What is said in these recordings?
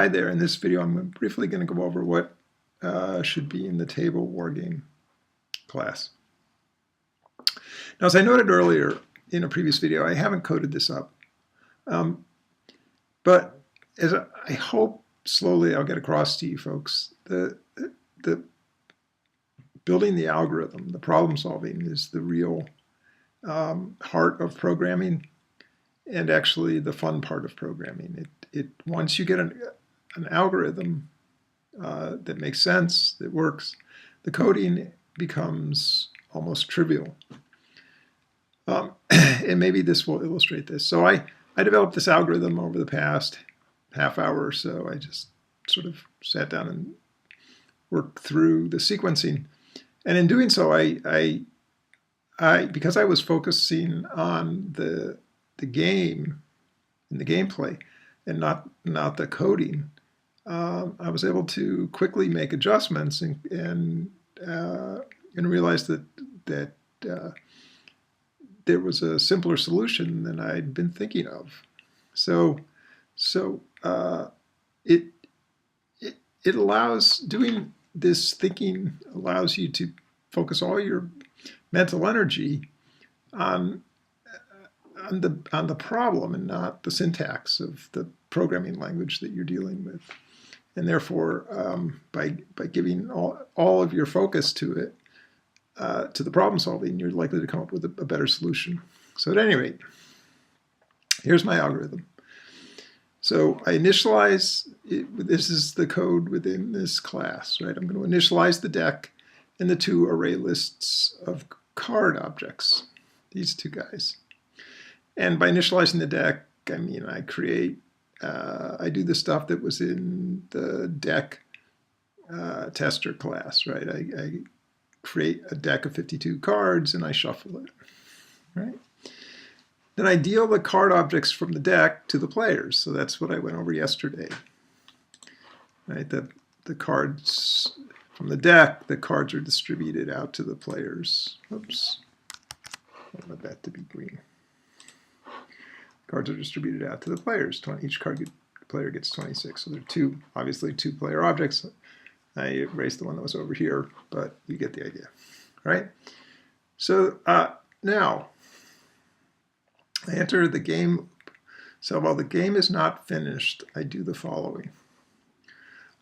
Hi there. In this video, I'm briefly going to go over what should be in the table war game class. Now, as I noted earlier in a previous video, I haven't coded this up. But as I hope slowly I'll get across to you folks, the building the algorithm, the problem solving is the real heart of programming, and actually the fun part of programming. Once you get an algorithm that makes sense, that works, the coding becomes almost trivial. And maybe this will illustrate this. So I developed this algorithm over the past half hour or so. I just sort of sat down and worked through the sequencing. And in doing so, because I was focusing on the game and the gameplay and not the coding, I was able to quickly make adjustments and realize that there was a simpler solution than I'd been thinking of. So it allows, doing this thinking allows you to focus all your mental energy on the problem and not the syntax of the programming language that you're dealing with. And therefore, by giving all of your focus to it, to the problem solving, you're likely to come up with a better solution. So at any rate, here's my algorithm. So I initialize, this is the code within this class, right? I'm going to initialize the deck and the two array lists of card objects, these two guys. And by initializing the deck, I mean I create, I do the stuff that was in the deck tester class, right? I create a deck of 52 cards and I shuffle it, right? Then I deal the card objects from the deck to the players. So that's what I went over yesterday, right? The cards from the deck, the cards are distributed out to the players. Oops, I want that to be green. Cards are distributed out to the players. Each player gets 26. So there are obviously two player objects. I erased the one that was over here, but you get the idea, right? So now I enter the game loop. So while the game is not finished, I do the following.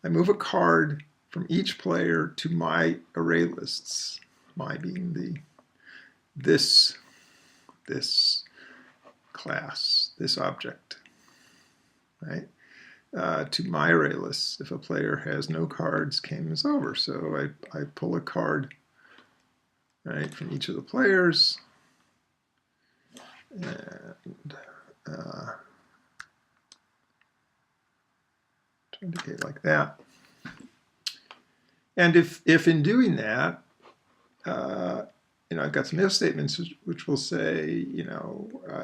I move a card from each player to my array lists, my being this class, this object, right? To my array lists. If a player has no cards, game is over. So I pull a card, right, from each of the players, and to indicate like that. And if in doing that, I've got some if statements which will say,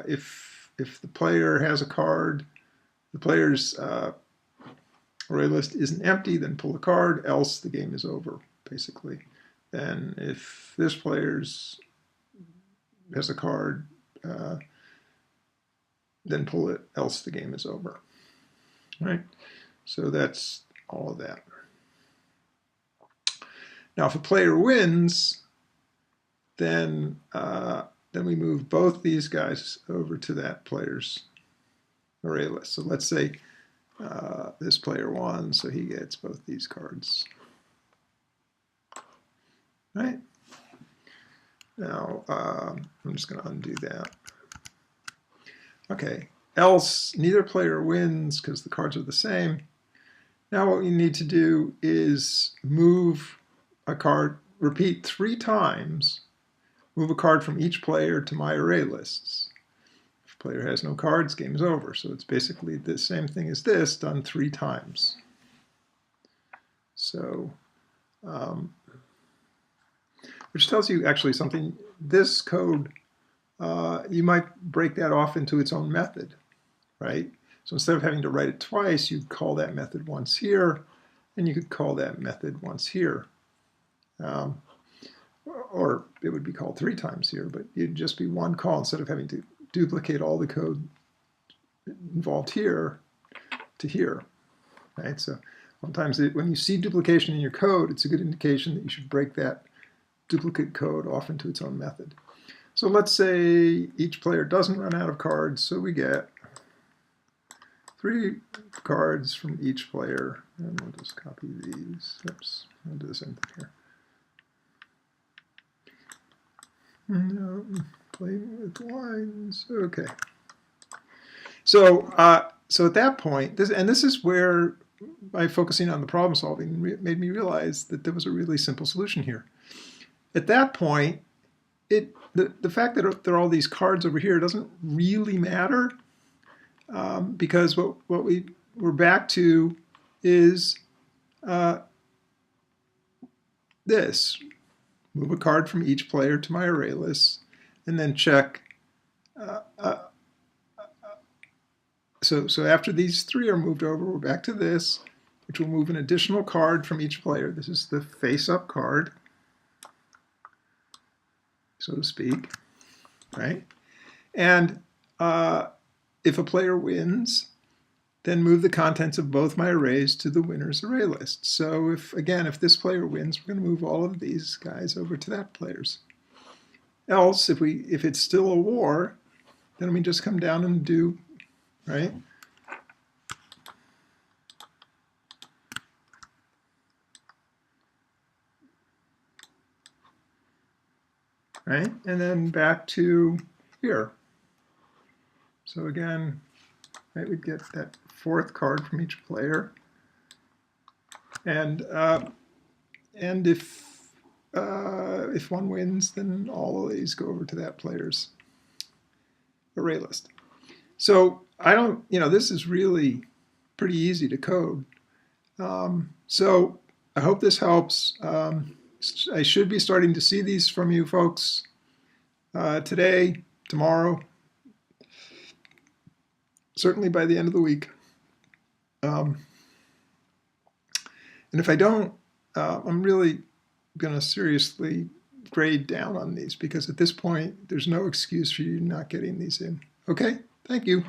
if the player has a card, the player's array list isn't empty, then pull a card, else the game is over, basically. Then if this player's has a card, then pull it, else the game is over. All right? So that's all of that. Now, if a player wins, then we move both these guys over to that player's array list. So let's say this player won, so he gets both these cards. Right? Now, I'm just going to undo that. Okay, else neither player wins because the cards are the same. Now what we need to do is move a card, repeat 3 times, move a card from each player to my array lists. If a player has no cards, game is over. So it's basically the same thing as this done 3 times. So, which tells you actually something. This code, you might break that off into its own method, right? So instead of having to write it twice, you'd call that method once here, and you could call that method once here. Or it would be called 3 times here, but it'd just be one call instead of having to duplicate all the code involved here to here. right? So sometimes when you see duplication in your code, it's a good indication that you should break that duplicate code off into its own method. So let's say each player doesn't run out of cards, so we get 3 cards from each player, and we'll just copy these. Oops, I'll do the same thing here. No, playing with lines. Okay. So, so at that point, this is where, by focusing on the problem solving, made me realize that there was a really simple solution here. At that point, the fact that there are all these cards over here doesn't really matter, because what we're back to is this. Move a card from each player to my array list, and then check. So after these 3 are moved over, we're back to this, which will move an additional card from each player. This is the face-up card, so to speak, right? And if a player wins, then move the contents of both my arrays to the winner's array list. So if this player wins, we're going to move all of these guys over to that player's. Else, if it's still a war, then we just come down and do, right? Right? And then back to here. So again, right, we'd get that 4th card from each player. And if one wins, then all of these go over to that player's array list. So this is really pretty easy to code. So I hope this helps. I should be starting to see these from you folks today, tomorrow, certainly by the end of the week. And if I don't, I'm really going to seriously grade down on these, because at this point, there's no excuse for you not getting these in. Okay, thank you.